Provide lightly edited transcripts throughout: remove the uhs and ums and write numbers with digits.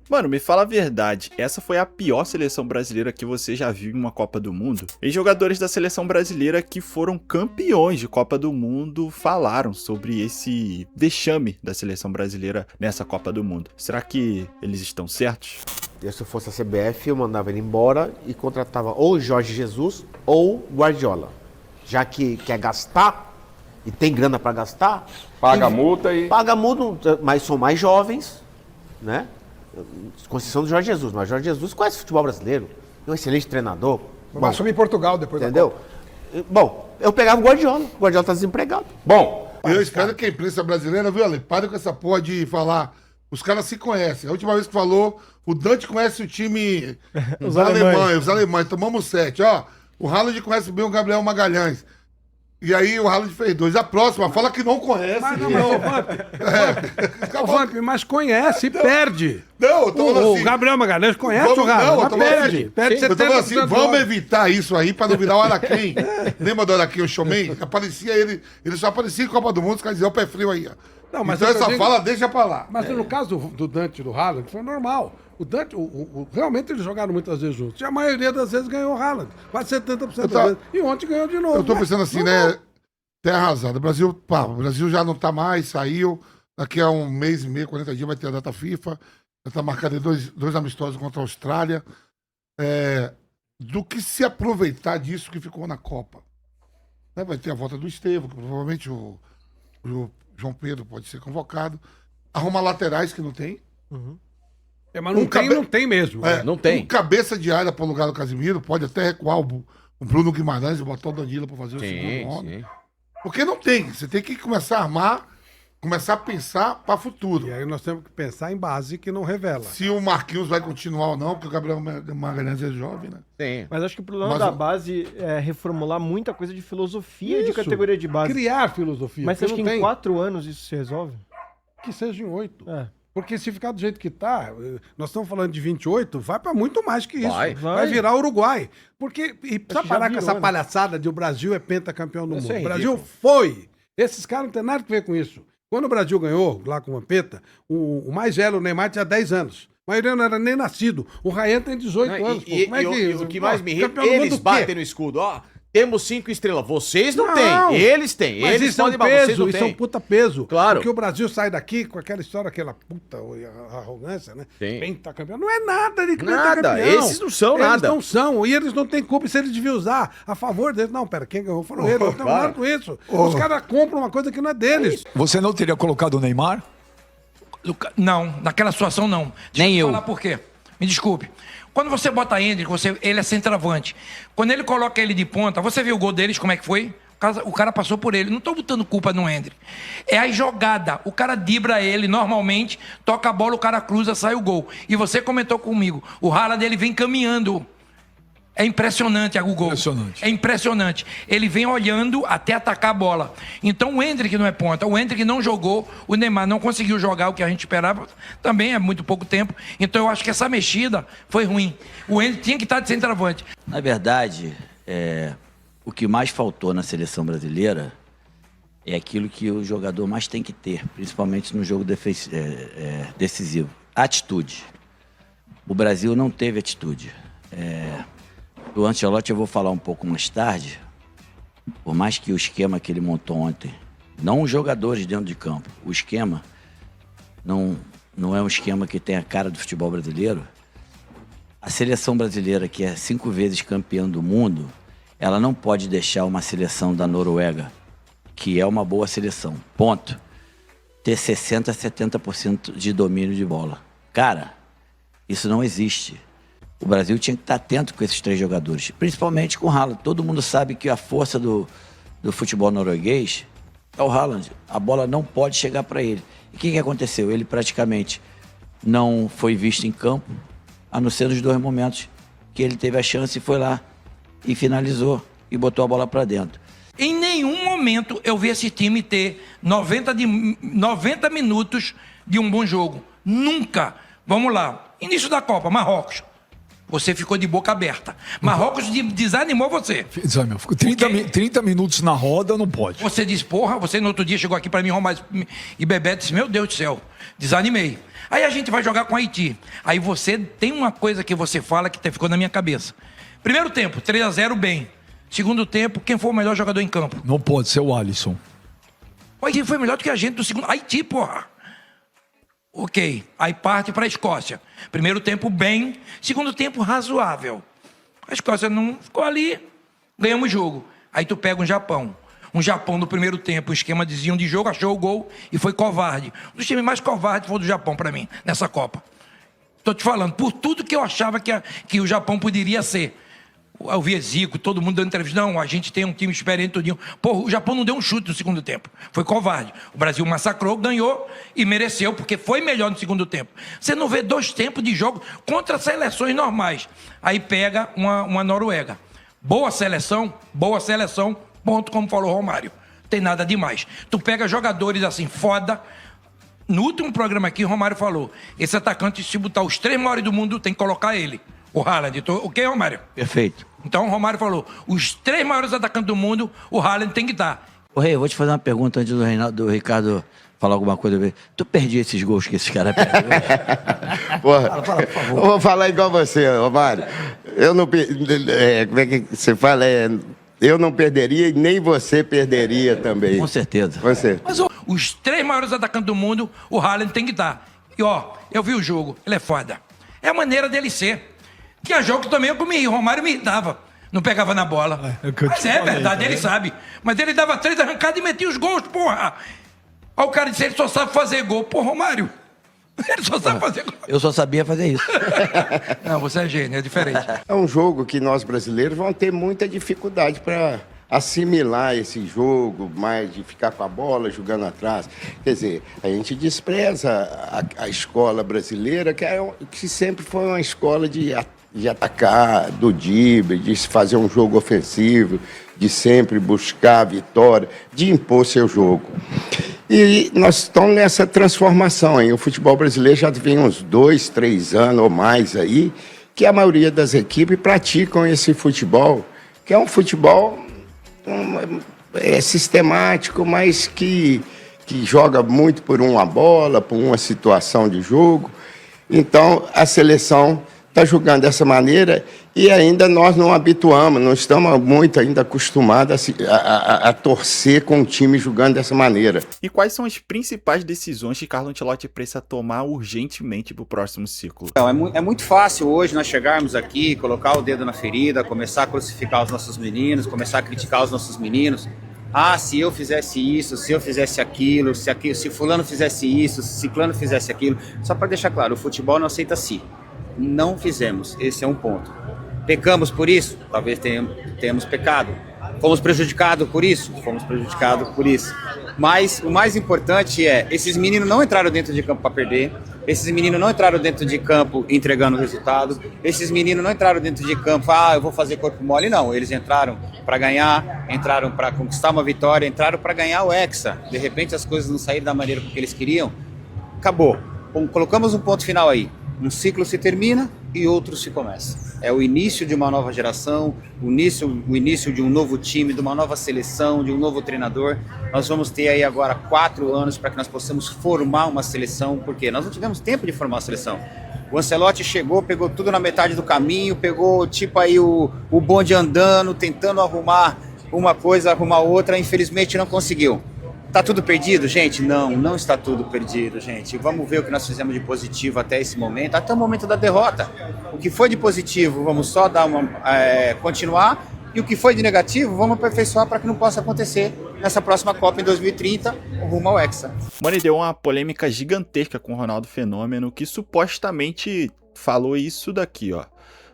Mano, me fala a verdade, essa foi a pior seleção brasileira que você já viu em uma Copa do Mundo? E jogadores da seleção brasileira que foram campeões de Copa do Mundo falaram sobre esse vexame da seleção brasileira nessa Copa do Mundo. Será que eles estão certos? Se eu fosse a CBF, eu mandava ele embora e contratava ou Jorge Jesus ou Guardiola. Já que quer gastar e tem grana para gastar... Paga a multa e... Paga a multa, mas são mais jovens, né? Com exceção do Jorge Jesus, mas Jorge Jesus conhece o futebol brasileiro, é um excelente treinador. Vai assumir Portugal depois entendeu? Da Copa. Bom, eu pegava o Guardiola tá desempregado. Bom, eu espero que a imprensa brasileira, viu, Ale? Pare com essa porra de falar. Os caras se conhecem. A última vez que falou, o Dante conhece o time os alemães. Tomamos 7. Ó, o Haaland conhece bem o Gabriel Magalhães. E aí o Haaland fez 2. A próxima, fala que não conhece. Mas não, Vamp, mas conhece e perde. Não, eu tô falando assim. O Gabriel Magalhães conhece o Haaland, mas perde. Perde 70%. Eu tô falando assim, vamos evitar isso aí pra não virar o Araquém. Lembra do Araquém, o showman? Aparecia ele só aparecia em Copa do Mundo, os caras diziam, o pé frio aí, ó. Não, mas então essa fala deixa pra lá. Mas no caso do Dante e do Haaland, foi normal. O Dante, realmente eles jogaram muitas vezes juntos. E a maioria das vezes ganhou o Haaland. Quase 70% das vezes. E ontem ganhou de novo. Eu tô pensando assim, né? Terra arrasada. O Brasil já não tá mais, saiu. Daqui a um mês e meio, 40 dias, vai ter a data FIFA. Já tá marcado dois amistosos contra a Austrália. Do que se aproveitar disso que ficou na Copa. Né? Vai ter a volta do Estevão, que provavelmente o João Pedro pode ser convocado. Arruma laterais que não tem. Uhum. Mas não tem mesmo. Não tem. Um cabeça de área para o lugar do Casimiro, pode até recuar o Bruno Guimarães e botar o Danilo para fazer o segundo homem. Porque não tem. Você tem que começar a armar, começar a pensar para o futuro. E aí nós temos que pensar em base que não revela. Se o Marquinhos vai continuar ou não, porque o Gabriel Magalhães é jovem, né? Sim. Mas acho que o problema da base é reformular muita coisa de filosofia de categoria de base. Criar filosofia. Mas você acha que em 4 anos isso se resolve? Que seja em 8. Porque se ficar do jeito que tá, nós estamos falando de 28, vai para muito mais que isso. Vai virar Uruguai. Porque, e precisa parar com essa palhaçada de o Brasil é pentacampeão do mundo. O Brasil foi. Esses caras não tem nada a ver com isso. Quando o Brasil ganhou, lá com o Vampeta, o mais velho, o Neymar, tinha 10 anos. A maioria não era nem nascido. O Rayan tem 18 anos. Como é que o que mais me irrita, eles batem no escudo. Ó, temos 5 estrelas. Vocês não têm. Eles têm. Mas eles isso é um peso, isso é um puta peso. Claro. Porque o Brasil sai daqui com aquela história, aquela puta arrogância, né? Sim. Pentacampeão. Não é nada de nada. Esses não são nada. Eles não são. E eles não têm culpa se eles deviam usar a favor deles. Não, pera, quem ganhou foram eles. Não tem nada com isso. Os caras compram uma coisa que não é deles. Você não teria colocado o Neymar? Não, naquela situação não. Nem eu. Vou falar por quê. Me desculpe. Quando você bota Hendrick, ele é centroavante. Quando ele coloca ele de ponta, você viu o gol deles, como é que foi? O cara passou por ele. Não estou botando culpa no Hendrick. É a jogada. O cara dibra ele normalmente, toca a bola, o cara cruza, sai o gol. E você comentou comigo, o Haaland ele vem caminhando. É impressionante o gol. É impressionante. Ele vem olhando até atacar a bola. Então o Hendrick não é ponta. O Hendrick não jogou. O Neymar não conseguiu jogar o que a gente esperava. Também é muito pouco tempo. Então eu acho que essa mexida foi ruim. O Hendrick tinha que estar de centroavante. Na verdade, o que mais faltou na seleção brasileira é aquilo que o jogador mais tem que ter, principalmente no jogo decisivo. Atitude. O Brasil não teve atitude. Do Ancelotti eu vou falar um pouco mais tarde, por mais que o esquema que ele montou ontem, não os jogadores dentro de campo, o esquema não é um esquema que tem a cara do futebol brasileiro. A seleção brasileira, que é 5 vezes campeã do mundo, ela não pode deixar uma seleção da Noruega, que é uma boa seleção, ponto, ter 60% a 70% de domínio de bola. Cara, isso não existe. O Brasil tinha que estar atento com esses 3 jogadores, principalmente com o Haaland. Todo mundo sabe que a força do futebol norueguês é o Haaland. A bola não pode chegar para ele. E o que aconteceu? Ele praticamente não foi visto em campo, a não ser nos 2 momentos que ele teve a chance e foi lá e finalizou e botou a bola para dentro. Em nenhum momento eu vi esse time ter 90 minutos de um bom jogo. Nunca. Vamos lá. Início da Copa, Marrocos. Você ficou de boca aberta. Marrocos desanimou você. Desanimou. Ficou 30 minutos na roda, não pode. Você disse, porra, você no outro dia chegou aqui pra mim, Romário e Bebeto, disse, meu Deus do céu, desanimei. Aí a gente vai jogar com o Haiti. Aí você tem uma coisa que você fala que ficou na minha cabeça. Primeiro tempo, 3-0, bem. Segundo tempo, quem foi o melhor jogador em campo? Não pode ser o Alisson. O Haiti foi melhor do que a gente do segundo. Haiti, porra. Ok, aí parte para a Escócia. Primeiro tempo bem, segundo tempo razoável. A Escócia não ficou ali, ganhamos o jogo. Aí tu pega um Japão. Um Japão no primeiro tempo, o esquema dizia de jogo, achou o gol e foi covarde. Um dos times mais covardes foi o do Japão para mim, nessa Copa. Tô te falando, por tudo que eu achava que o Japão poderia ser. Eu vi Zico, todo mundo dando entrevista. Não, a gente tem um time experiente todinho. Pô, o Japão não deu um chute no segundo tempo. Foi covarde. O Brasil massacrou, ganhou e mereceu, porque foi melhor no segundo tempo. Você não vê 2 tempos de jogo contra seleções normais. Aí pega uma Noruega. Boa seleção, ponto, como falou o Romário. Tem nada demais. Tu pega jogadores assim, foda. No último programa aqui, o Romário falou, esse atacante, se botar os 3 maiores do mundo, tem que colocar ele. O Haaland. Ok, Romário? Perfeito. Então o Romário falou, os 3 maiores atacantes do mundo, o Haaland tem que estar. Ô, Rei, eu vou te fazer uma pergunta antes do Ricardo falar alguma coisa. Tu perdi esses gols que esses caras perdem? Porra, fala, por favor. Eu vou falar igual você, Romário. Eu não... como é que você fala? Eu não perderia e nem você perderia também. Com certeza. Você. Mas os 3 maiores atacantes do mundo, o Haaland tem que estar. E ó, eu vi o jogo, ele é foda. É a maneira dele ser. Tinha jogo que também eu comi, o Romário me irritava. Não pegava na bola. Mas é verdade, ele sabe. Mas ele dava 3 arrancadas e metia os gols, porra. Aí o cara disse, ele só sabe fazer gol. Pô, Romário, ele só sabe fazer gol. Eu só sabia fazer isso. Não, você é gênio, é diferente. É um jogo que nós brasileiros vamos ter muita dificuldade para assimilar esse jogo, mais de ficar com a bola jogando atrás. Quer dizer, a gente despreza a escola brasileira, que sempre foi uma escola de atacar, do drible, de fazer um jogo ofensivo, de sempre buscar a vitória, de impor seu jogo. E nós estamos nessa transformação aí. O futebol brasileiro já vem uns 2, 3 anos ou mais aí, que a maioria das equipes praticam esse futebol, que é um futebol sistemático, mas que joga muito por uma bola, por uma situação de jogo. Então, a seleção está jogando dessa maneira e ainda nós não habituamos, não estamos muito ainda acostumados a torcer com o time jogando dessa maneira. E quais são as principais decisões que Carlo Ancelotti precisa tomar urgentemente para o próximo ciclo? É muito fácil hoje nós chegarmos aqui, colocar o dedo na ferida, começar a crucificar os nossos meninos, começar a criticar os nossos meninos. Ah, se eu fizesse isso, se eu fizesse aquilo, se fulano fizesse isso, se ciclano fizesse aquilo. Só para deixar claro, o futebol não aceita si. Não fizemos, esse é um ponto. Pecamos por isso? Talvez tenhamos pecado. Fomos prejudicados por isso? Fomos prejudicados por isso. Mas o mais importante é, esses meninos não entraram dentro de campo para perder, esses meninos não entraram dentro de campo entregando resultado, esses meninos não entraram dentro de campo, eu vou fazer corpo mole, não. Eles entraram para ganhar, entraram para conquistar uma vitória, entraram para ganhar o Hexa. De repente as coisas não saíram da maneira que eles queriam, acabou. Colocamos um ponto final aí. Um ciclo se termina e outro se começa. É o início de uma nova geração, o início de um novo time, de uma nova seleção, de um novo treinador. Nós vamos ter aí agora 4 anos para que nós possamos formar uma seleção, porque nós não tivemos tempo de formar uma seleção. O Ancelotti chegou, pegou tudo na metade do caminho, pegou tipo aí o bonde andando, tentando arrumar uma coisa, arrumar outra, infelizmente não conseguiu. Tá tudo perdido, gente? Não está tudo perdido, gente. Vamos ver o que nós fizemos de positivo até esse momento, até o momento da derrota. O que foi de positivo, vamos só continuar, e o que foi de negativo, vamos aperfeiçoar para que não possa acontecer nessa próxima Copa em 2030, rumo ao Hexa. Mano, deu uma polêmica gigantesca com o Ronaldo Fenômeno, que supostamente falou isso daqui, ó.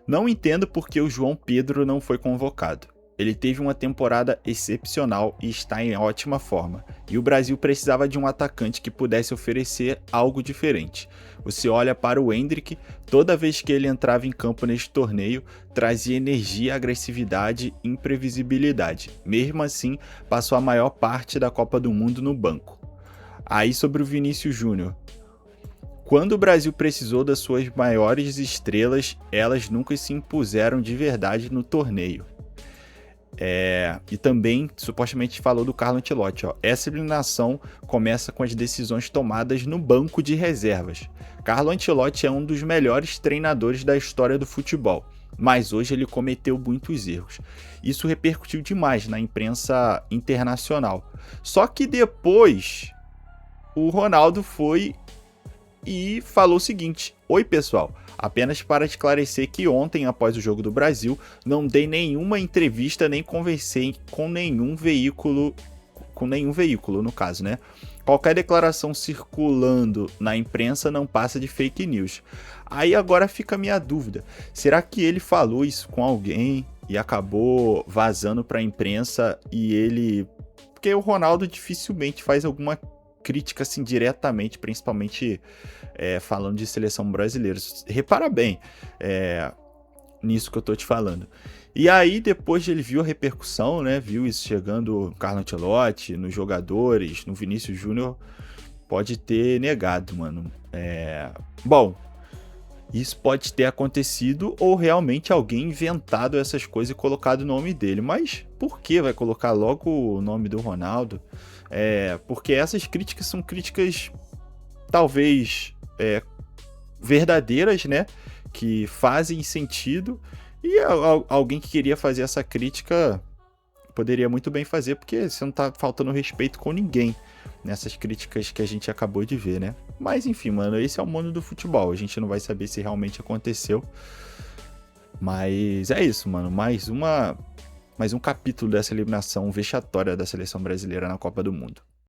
Não entendo porque o João Pedro não foi convocado. Ele teve uma temporada excepcional e está em ótima forma, e o Brasil precisava de um atacante que pudesse oferecer algo diferente. Você olha para o Endrick, toda vez que ele entrava em campo neste torneio, trazia energia, agressividade e imprevisibilidade. Mesmo assim, passou a maior parte da Copa do Mundo no banco. Aí sobre o Vinícius Júnior. Quando o Brasil precisou das suas maiores estrelas, elas nunca se impuseram de verdade no torneio. E também, supostamente, falou do Carlo Ancelotti. Essa eliminação começa com as decisões tomadas no banco de reservas. Carlo Ancelotti é um dos melhores treinadores da história do futebol, mas hoje ele cometeu muitos erros. Isso repercutiu demais na imprensa internacional. Só que depois, o Ronaldo foi e falou o seguinte: oi pessoal, apenas para esclarecer que ontem, após o jogo do Brasil, não dei nenhuma entrevista nem conversei com nenhum veículo, no caso, né? Qualquer declaração circulando na imprensa não passa de fake news. Aí agora fica a minha dúvida, será que ele falou isso com alguém e acabou vazando para a imprensa e ele... Porque o Ronaldo dificilmente faz alguma crítica assim diretamente, principalmente falando de seleção brasileira. Repara bem nisso que eu tô te falando. E aí depois ele viu a repercussão, né? Viu isso chegando no Carlo Ancelotti, nos jogadores, no Vinícius Júnior, pode ter negado, mano. Bom, isso pode ter acontecido ou realmente alguém inventado essas coisas e colocado o nome dele. Mas por que vai colocar logo o nome do Ronaldo? Porque essas críticas são críticas talvez verdadeiras, né? Que fazem sentido. E alguém que queria fazer essa crítica poderia muito bem fazer, porque você não tá faltando respeito com ninguém nessas críticas que a gente acabou de ver, né? Mas enfim, mano, esse é o mundo do futebol. A gente não vai saber se realmente aconteceu. Mas é isso, mano. Mais um capítulo dessa eliminação vexatória da seleção brasileira na Copa do Mundo.